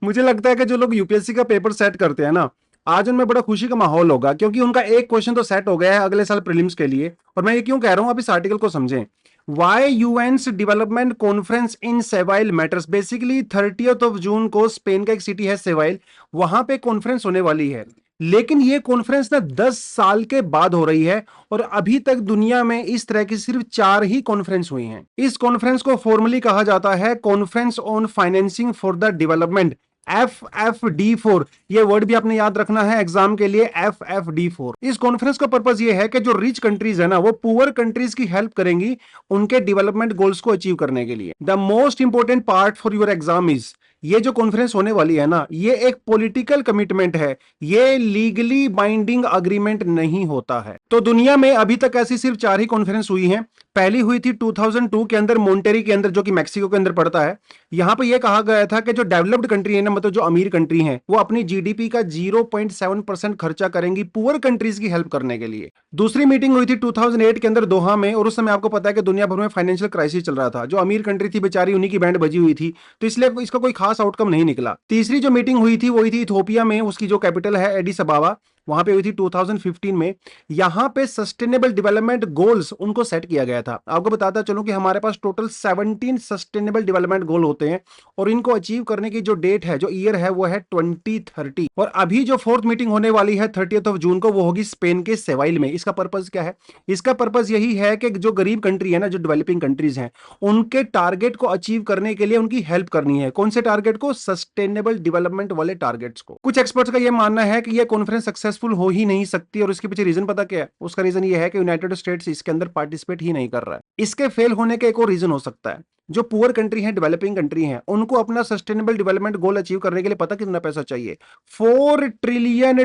मुझे लगता है कि जो लोग यूपीएससी का पेपर सेट करते हैं ना, आज उनमें बड़ा खुशी का माहौल होगा, क्योंकि उनका एक क्वेश्चन तो सेट हो गया है अगले साल प्रीलिम्स के लिए। और मैं ये क्यों कह रहा हूं, आप इस आर्टिकल को समझें। Why UN's development conference in Seville matters, basically 30 जून को स्पेन का एक सिटी है सेवाइल, वहां पे कॉन्फ्रेंस होने वाली है। लेकिन ये कॉन्फ्रेंस ना 10 साल के बाद हो रही है, और अभी तक दुनिया में इस तरह की सिर्फ 4 ही कॉन्फ्रेंस हुई हैं। इस कॉन्फ्रेंस को फॉर्मली कहा जाता है conference on financing for the development, FFD4। ये वर्ड भी आपने याद रखना है एग्जाम के लिए, FFD4। इस कॉन्फ्रेंस का पर्पस ये है कि जो रिच कंट्रीज है ना, वो पुअर कंट्रीज की हेल्प करेंगी उनके डेवलपमेंट गोल्स को अचीव करने के लिए। The most important part for your exam is, ये जो कॉन्फ्रेंस होने वाली है ना, ये एक पॉलिटिकल कमिटमेंट है, ये लीगली बाइंडिंग अग्रीमेंट नहीं होता है। तो दुनिया में अभी तक ऐसी सिर्फ 4 ही कॉन्फ्रेंस हुई हैं। पहली हुई थी 2002 के अंदर, मोन्टेरी के अंदर, जो कि मैक्सिको के अंदर पड़ता है। यहां पे यह कहा गया था कि जो डेवलप्ड कंट्री है ना, मतलब जो अमीर कंट्री है, वो अपनी जीडीपी का 0.7% खर्चा करेंगी पुअर कंट्रीज की हेल्प करने के लिए। दूसरी मीटिंग हुई थी 2008 के अंदर दोहा में, और उस समय आपको पता है कि दुनिया भर में फाइनेंशियल क्राइसिस चल रहा था। जो अमीर कंट्री थी बेचारी, उन्हीं की बैंड बजी हुई थी, तो इसलिए इसका कोई खास आउटकम नहीं निकला। तीसरी जो मीटिंग हुई थी वो हुई थी इथियोपिया में, उसकी जो कैपिटल है एडिस अबाबा, वहां पे हुई थी 2015 में। यहां पे सस्टेनेबल डेवलपमेंट गोल्स उनको सेट किया गया था। आपको बताता चलूं कि हमारे पास टोटल 17 सस्टेनेबल डेवलपमेंट गोल होते हैं, और इनको अचीव करने की जो डेट है, जो ईयर है, वो है 2030। और अभी जो फोर्थ मीटिंग होने वाली है 30 जून को, वो होगी स्पेन के सेवाइल में। इसका पर्पज क्या है? इसका पर्पज यही है कि जो गरीब कंट्री है ना, जो डेवलपिंग कंट्रीज हैं, उनके टारगेट को अचीव करने के लिए उनकी हेल्प करनी है। कौन से टारगेट को? सस्टेनेबल डेवलपमेंट वाले टारगेट्स को। कुछ एक्सपर्ट्स का यह मानना है कि यह कॉन्फ्रेंस सक्सेसफुल हो ही नहीं सकती, और इसके पीछे रीजन पता क्या है? उसका रीजन यह है कि यूनाइटेड स्टेट्स इसके अंदर पार्टिसिपेट ही नहीं कर रहा है। इसके फेल होने का एक और रीजन हो सकता है, जो पुअर कंट्री है, डेवलपिंग कंट्री है, उनको अपना सस्टेनेबल डेवलपमेंट गोल अचीव करने के लिए पता कितना पैसा चाहिए? $4 ट्रिलियन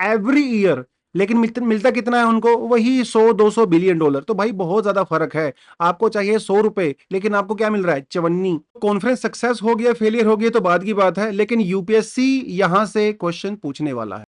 एवरी ईयर। लेकिन मिलता कितना है उनको? वही 100-200 बिलियन डॉलर। तो भाई बहुत ज्यादा फर्क है। आपको चाहिए 100 रुपए, लेकिन आपको क्या मिल रहा है? चवन्नी। कॉन्फ्रेंस सक्सेस हो गया, फेलियर हो गया तो बात की बात है, लेकिन यूपीएससी यहां से क्वेश्चन पूछने वाला है।